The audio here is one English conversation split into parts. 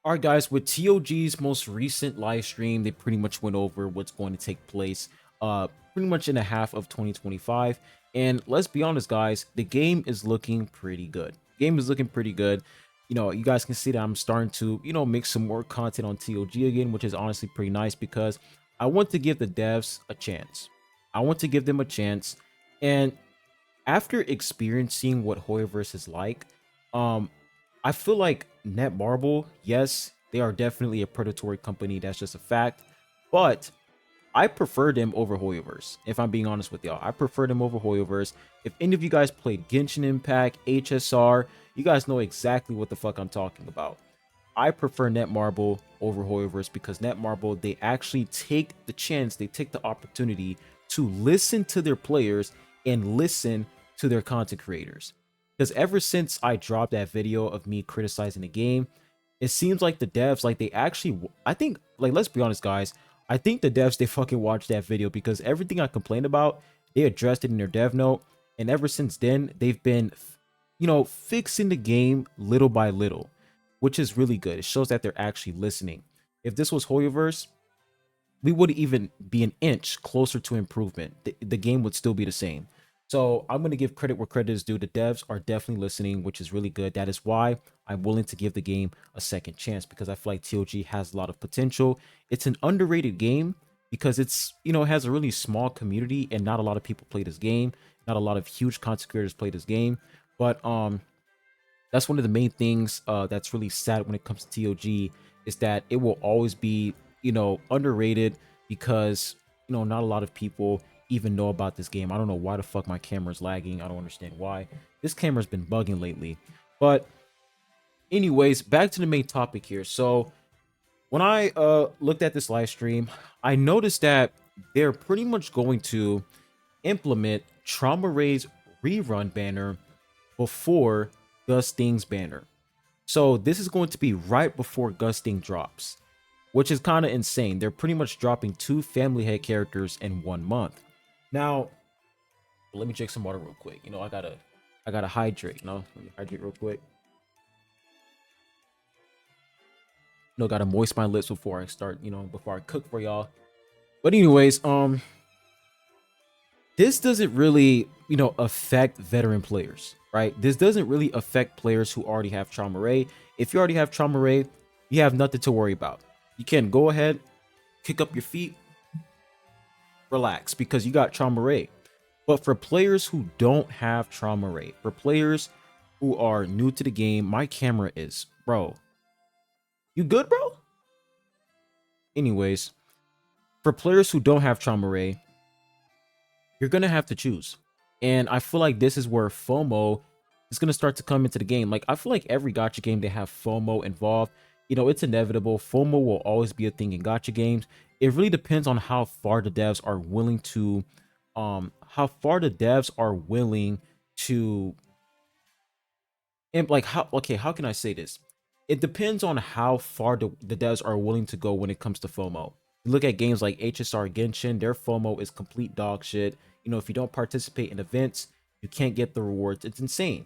All right, guys, with TOG's most recent live stream, they pretty much went over what's going to take place pretty much in the half of 2025. And let's be honest, guys, the game is looking pretty good. Game is looking pretty good. You guys can see that I'm starting to, make some more content on TOG again, which is honestly pretty nice because I want to give the devs a chance. I want to give them a chance. And after experiencing what Hoyoverse is like, um, I feel like Netmarble, yes, they are definitely a predatory company. That's just a fact. But I prefer them over Hoyoverse. If I'm being honest with y'all, I prefer them over Hoyoverse. If any of you guys played Genshin Impact, HSR, you guys know exactly what the fuck I'm talking about. I prefer Netmarble over Hoyoverse because Netmarble, they actually take the chance, they take the opportunity to listen to their players and listen to their content creators. Because ever since I dropped that video of me criticizing the game, it seems like the devs, like they actually, I think, like, let's be honest, guys, I think the devs, they fucking watched that video because everything I complained about, they addressed it in their dev note. And ever since then, they've been, fixing the game little by little, which is really good. It shows that they're actually listening. If this was Hoyoverse, we wouldn't even be an inch closer to improvement. The game would still be the same. So I'm going to give credit where credit is due. The devs are definitely listening, which is really good. That is why I'm willing to give the game a second chance because I feel like TOG has a lot of potential. It's an underrated game because it's, it has a really small community and not a lot of people play this game. Not a lot of huge content creators play this game. But that's one of the main things that's really sad when it comes to TOG is that it will always be, underrated because, not a lot of people even know about this game. I don't know why the fuck my camera's lagging. I don't understand why. This camera's been bugging lately. But anyways, back to the main topic here. So when I looked at this live stream, I noticed that they're pretty much going to implement Traumerei's rerun banner before Gustang's banner. So this is going to be right before Gusting drops, which is kind of insane. They're pretty much dropping two family head characters in 1 month. Now, let me drink some water real quick. I gotta hydrate. Let me hydrate real quick. Gotta moisten my lips before I start. Before I cook for y'all. But anyways, this doesn't really, affect veteran players, right? This doesn't really affect players who already have Traumerei. If you already have Traumerei, you have nothing to worry about. You can go ahead, kick up your feet, relax, because you got Traumerei. But for players who don't have Traumerei, for players who are new to the game, my camera is, bro. You good, bro? Anyways, for players who don't have Traumerei, you're gonna have to choose. And I feel like this is where FOMO is gonna start to come into the game. Like, I feel like every gacha game, they have FOMO involved. It's inevitable. FOMO will always be a thing in gacha games. It really depends on how far the devs are willing to and like how can I say this? It depends on how far the devs are willing to go when it comes to FOMO. You look at games like HSR Genshin, their FOMO is complete dog shit. If you don't participate in events, you can't get the rewards. It's insane.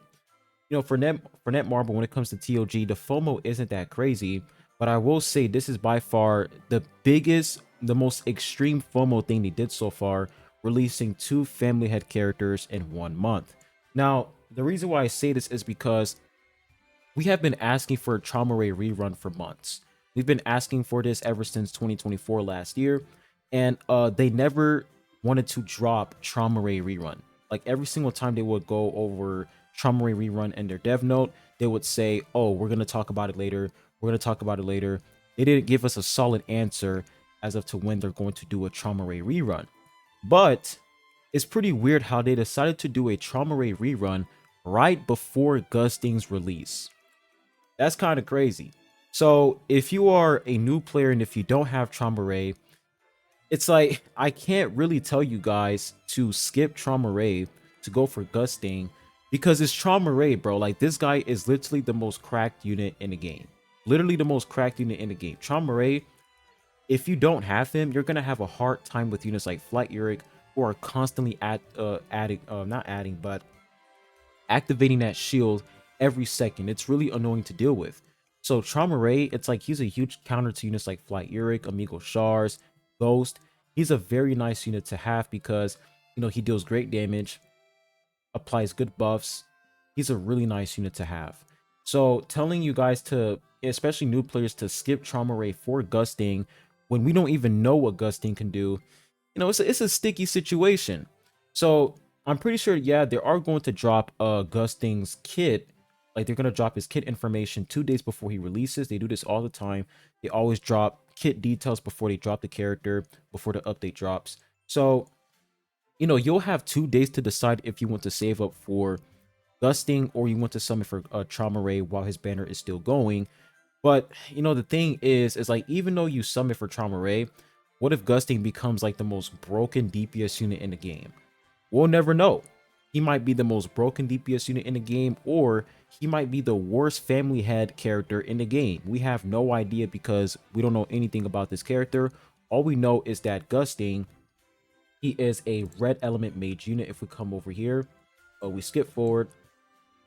For Netmarble, when it comes to TOG, the FOMO isn't that crazy, but I will say this is by far the biggest, the most extreme FOMO thing they did so far, releasing two family head characters in 1 month. Now, the reason why I say this is because we have been asking for a Traumerei rerun for months. We've been asking for this ever since 2024 last year, and they never wanted to drop Traumerei rerun. Like, every single time they would go over Traumerei rerun in their dev note, they would say, oh, we're going to talk about it later. We're going to talk about it later. They didn't give us a solid answer as of to when they're going to do a Traumerei rerun. But it's pretty weird how they decided to do a Traumerei rerun right before Gusting's release. That's kind of crazy. So if you are a new player and if you don't have Traumerei, it's like, I can't really tell you guys to skip Traumerei to go for Gusting because it's Traumerei, bro. Like, this guy is literally the most cracked unit in the game. Literally the most cracked unit in the game. Traumerei, if you don't have him, you're gonna have a hard time with units like Flight Uric, who are constantly activating that shield every second. It's really annoying to deal with. So Traumerei, it's like he's a huge counter to units like Fly Eric, Amigo Shars, Ghost. He's a very nice unit to have because he deals great damage, applies good buffs. He's a really nice unit to have. So telling you guys to, especially new players, to skip Traumerei for Gusting when we don't even know what Gusting can do, it's a sticky situation. So I'm pretty sure, yeah, they are going to drop Gusting's kit. Like they're gonna drop his kit information 2 days before he releases. They do this all the time. They always drop kit details before they drop the character, before the update drops. So you'll have 2 days to decide if you want to save up for Gusting or you want to summon for Traumerei while his banner is still going. But the thing is like even though you summon for Traumerei, what if Gusting becomes like the most broken DPS unit in the game? We'll never know. He might be the most broken DPS unit in the game, or he might be the worst family head character in the game. We have no idea because we don't know anything about this character. All we know is that Gusting, he is a red element mage unit. If we come over here, we skip forward.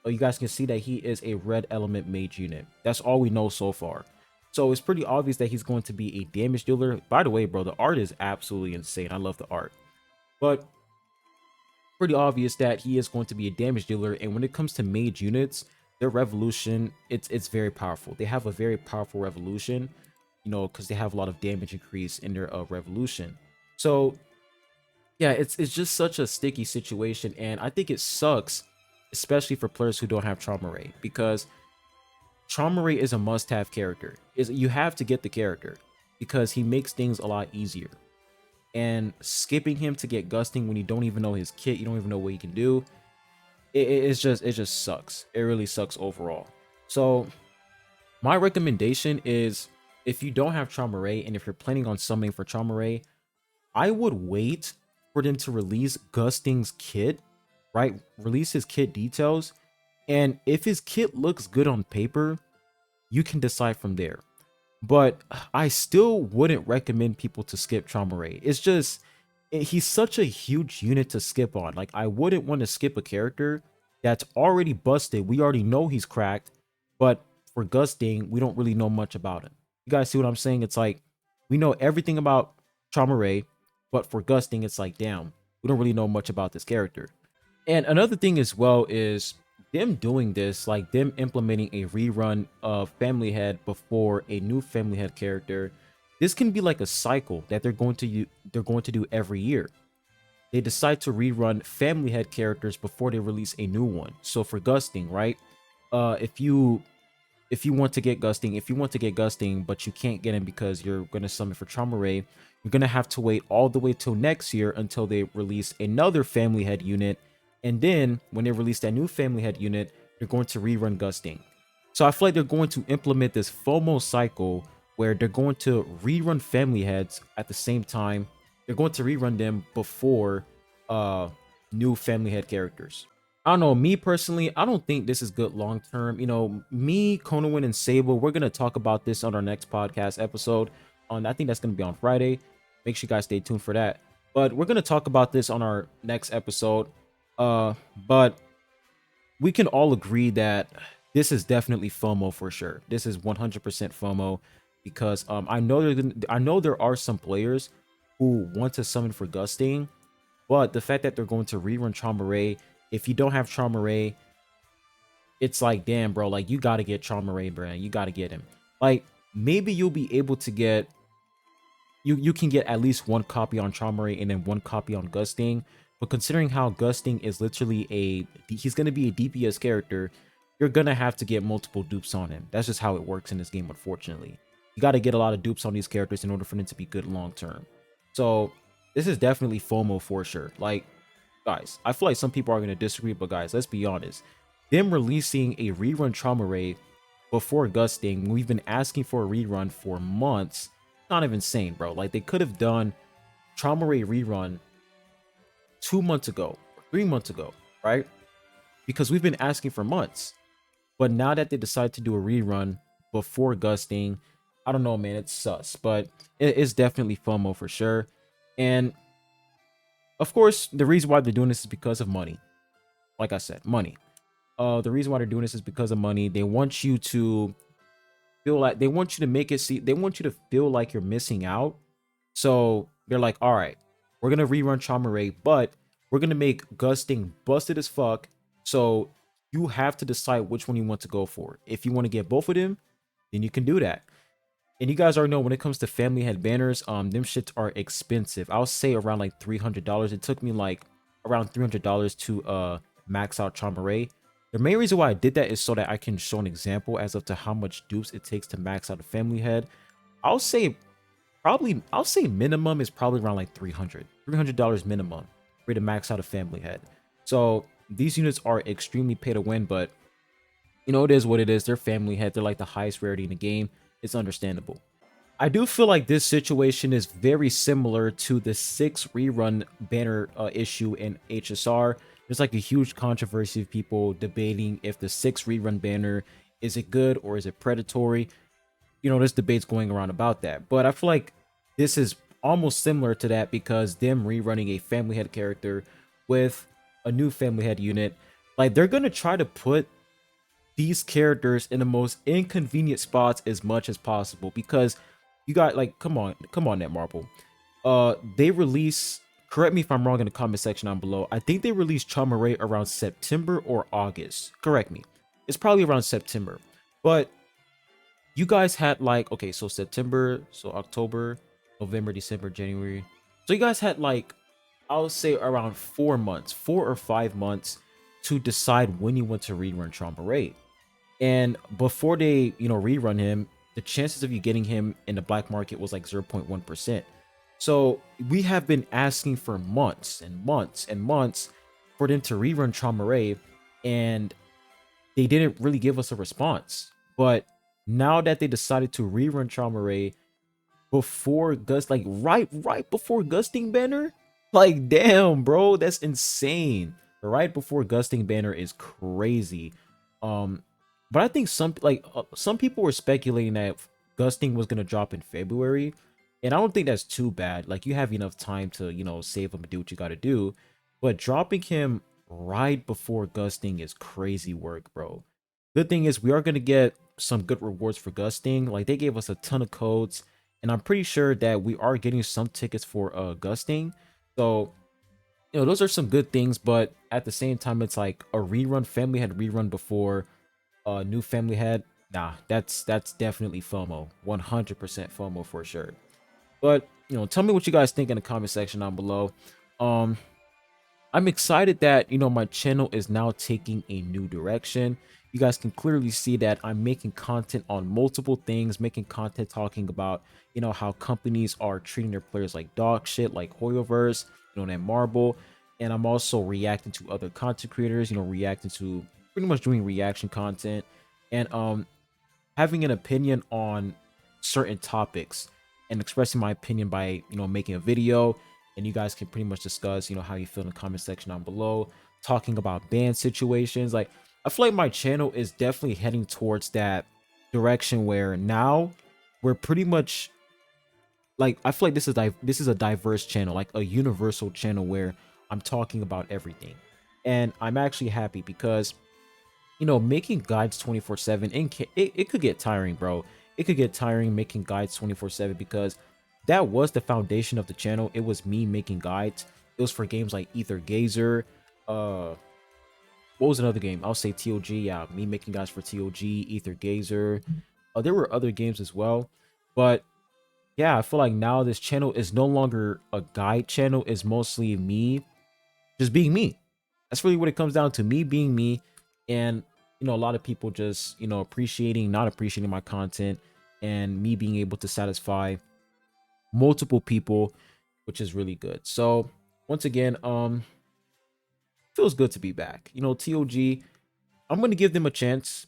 You guys can see that he is a red element mage unit. That's all we know so far. So it's pretty obvious that he's going to be a damage dealer. By the way, bro, the art is absolutely insane. I love the art. But pretty obvious that he is going to be a damage dealer. And when it comes to mage units, their revolution, it's very powerful. They have a very powerful revolution, because they have a lot of damage increase in their revolution. So yeah, it's just such a sticky situation, and I think it sucks, especially for players who don't have Traumerei, because Traumerei is a must-have character. You have to get the character because he makes things a lot easier. And skipping him to get Gusting when you don't even know his kit, you don't even know what he can do, it just sucks. It really sucks overall. So my recommendation is, if you don't have Traumerei and if you're planning on summoning for Traumerei, I would wait for them to release Gusting's kit, right? Release his kit details. And if his kit looks good on paper, you can decide from there. But I still wouldn't recommend people to skip Traumerei. It's just, he's such a huge unit to skip on. Like, I wouldn't want to skip a character that's already busted. We already know he's cracked, but for Gusting, we don't really know much about him. You guys see what I'm saying? It's like, we know everything about Traumerei, but for Gusting, it's like, damn, we don't really know much about this character. And another thing as well is them doing this, like them implementing a rerun of Family Head before a new Family Head character. This can be like a cycle that they're going to do every year. They decide to rerun Family Head characters before they release a new one. So for Gusting, right? If you want to get Gusting, but you can't get him because you're gonna summon for Traumerei, you're gonna have to wait all the way till next year until they release another Family Head unit. And then when they release that new Family Head unit, they're going to rerun Gusting. So I feel like they're going to implement this FOMO cycle where they're going to rerun Family Heads at the same time. They're going to rerun them before new Family Head characters. I don't know, me personally, I don't think this is good long term. Me, Konowin, and Sable, we're gonna talk about this on our next podcast episode. I think that's gonna be on Friday. Make sure you guys stay tuned for that. But we're gonna talk about this on our next episode. But we can all agree that this is definitely FOMO for sure. This is 100% FOMO because I know there are some players who want to summon for Gusting, but the fact that they're going to rerun Traumerei, if you don't have Traumerei, it's like, damn, bro, like you gotta get Traumerei, bro. You gotta get him. Like maybe you'll be able to get you can get at least one copy on Traumerei and then one copy on Gusting. But considering how Gusting is literally he's going to be a DPS character, you're going to have to get multiple dupes on him. That's just how it works in this game, unfortunately. You got to get a lot of dupes on these characters in order for them to be good long term. So this is definitely FOMO for sure. Like, guys, I feel like some people are going to disagree, but guys, let's be honest. Them releasing a rerun Traumerei before Gusting, we've been asking for a rerun for months. Kind of insane, bro. Like, they could have done Traumerei rerun 2 months ago, or 3 months ago, right? Because we've been asking for months. But now that they decide to do a rerun before Gusting, I don't know, man, it's sus. But it's definitely FOMO for sure. And of course, the reason why they're doing this is because of money. Like I said, money. The reason why they're doing this is because of money. They want you to feel like they want you to make it see they want you to feel like you're missing out. So they're like, all right, we're gonna rerun Traumerei, but we're gonna make Gusting busted as fuck. So you have to decide which one you want to go for. If you want to get both of them, then you can do that. And you guys already know when it comes to family head banners, them shits are expensive. I'll say around like $300. It took me like around $300 to max out Traumerei. The main reason why I did that is so that I can show an example as of to how much dupes it takes to max out a family head. I'll say minimum is probably around like $300 minimum for you to max out a family head. So these units are extremely pay to win, but you know, it is what it is. They're family head. They're like the highest rarity in the game. It's understandable. I do feel like this situation is very similar to the 6 rerun banner issue in HSR. There's like a huge controversy of people debating if the 6 rerun banner, is it good or is it predatory? You know, there's debates going around about that. But I feel like this is almost similar to that because them rerunning a family head character with a new family head unit, like they're going to try to put these characters in the most inconvenient spots as much as possible because you got like come on Netmarble. They release, correct me if I'm wrong in the comment section down below, I think they released Traumerei around September or August, correct me, it's probably around September. But you guys had like, okay, so September, so October, November, December, January, so you guys had like, I'll say around 4 months, 4 or 5 months to decide when you want to rerun Traumerei. And before they, you know, rerun him, the chances of you getting him in the black market was like 0.1%. So we have been asking for months and months and months for them to rerun Traumerei, and they didn't really give us a response. But now that they decided to rerun Traumerei before like right before Gusting banner, like damn, bro, that's insane. Right before Gusting banner is crazy. But I think some people were speculating that Gusting was gonna drop in February, and I don't think that's too bad. Like you have enough time to, you know, save him and do what you got to do. But dropping him right before Gusting is crazy work, bro. Good thing is we are gonna get some good rewards for Gusting. Like they gave us a ton of codes, and I'm pretty sure that we are getting some tickets for Gusting. So you know, those are some good things, but at the same time, it's like a rerun family had rerun before new family head. Nah, that's definitely FOMO, 100% FOMO for sure. But you know, tell me what you guys think in the comment section down below. I'm excited that, you know, my channel is now taking a new direction. You guys can clearly see that I'm making content on multiple things, making content talking about, you know, how companies are treating their players like dog shit, like Hoyoverse, you know, that Marble. And I'm also reacting to other content creators, you know, reacting to pretty much doing reaction content and having an opinion on certain topics and expressing my opinion by, you know, making a video. And you guys can pretty much discuss, you know, how you feel in the comment section down below, talking about ban situations. Like I feel like my channel is definitely heading towards that direction where now we're pretty much like, I feel like this is a diverse channel, like a universal channel where I'm talking about everything. And I'm actually happy because, you know, making guides 24/7, it could get tiring, bro. It could get tiring making guides 24/7 because that was the foundation of the channel. It was me making guides. It was for games like Ether Gazer. What was another game? I'll say TOG. Yeah, me making guides for TOG, Ether Gazer. There were other games as well, but yeah, I feel like now this channel is no longer a guide channel. It's mostly me just being me. That's really what it comes down to, me being me. And you know, a lot of people just, you know, not appreciating my content, and me being able to satisfy multiple people, which is really good. So once again, feels good to be back. You know, TOG, I'm gonna give them a chance.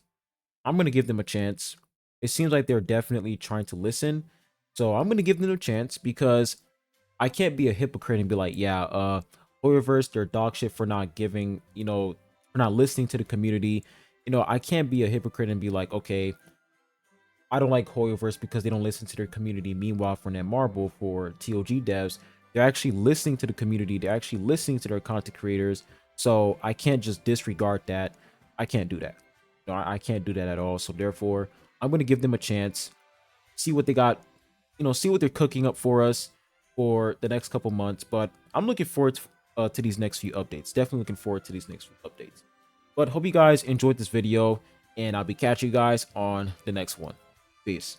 It seems like they're definitely trying to listen, so I'm gonna give them a chance because I can't be a hypocrite and be like, yeah, Hoyoverse, they're dog shit for not giving, you know, for not listening to the community. You know, I can't be a hypocrite and be like, okay, I don't like Hoyoverse because they don't listen to their community. Meanwhile, for Netmarble, for TOG devs, they're actually listening to the community. They're actually listening to their content creators. So I can't just disregard that. I can't do that. No, I can't do that at all. So therefore, I'm going to give them a chance, see what they got, see what they're cooking up for us for the next couple months. But I'm looking forward to these next few updates. Definitely looking forward to these next few updates. But hope you guys enjoyed this video, and I'll be catching you guys on the next one. Peace.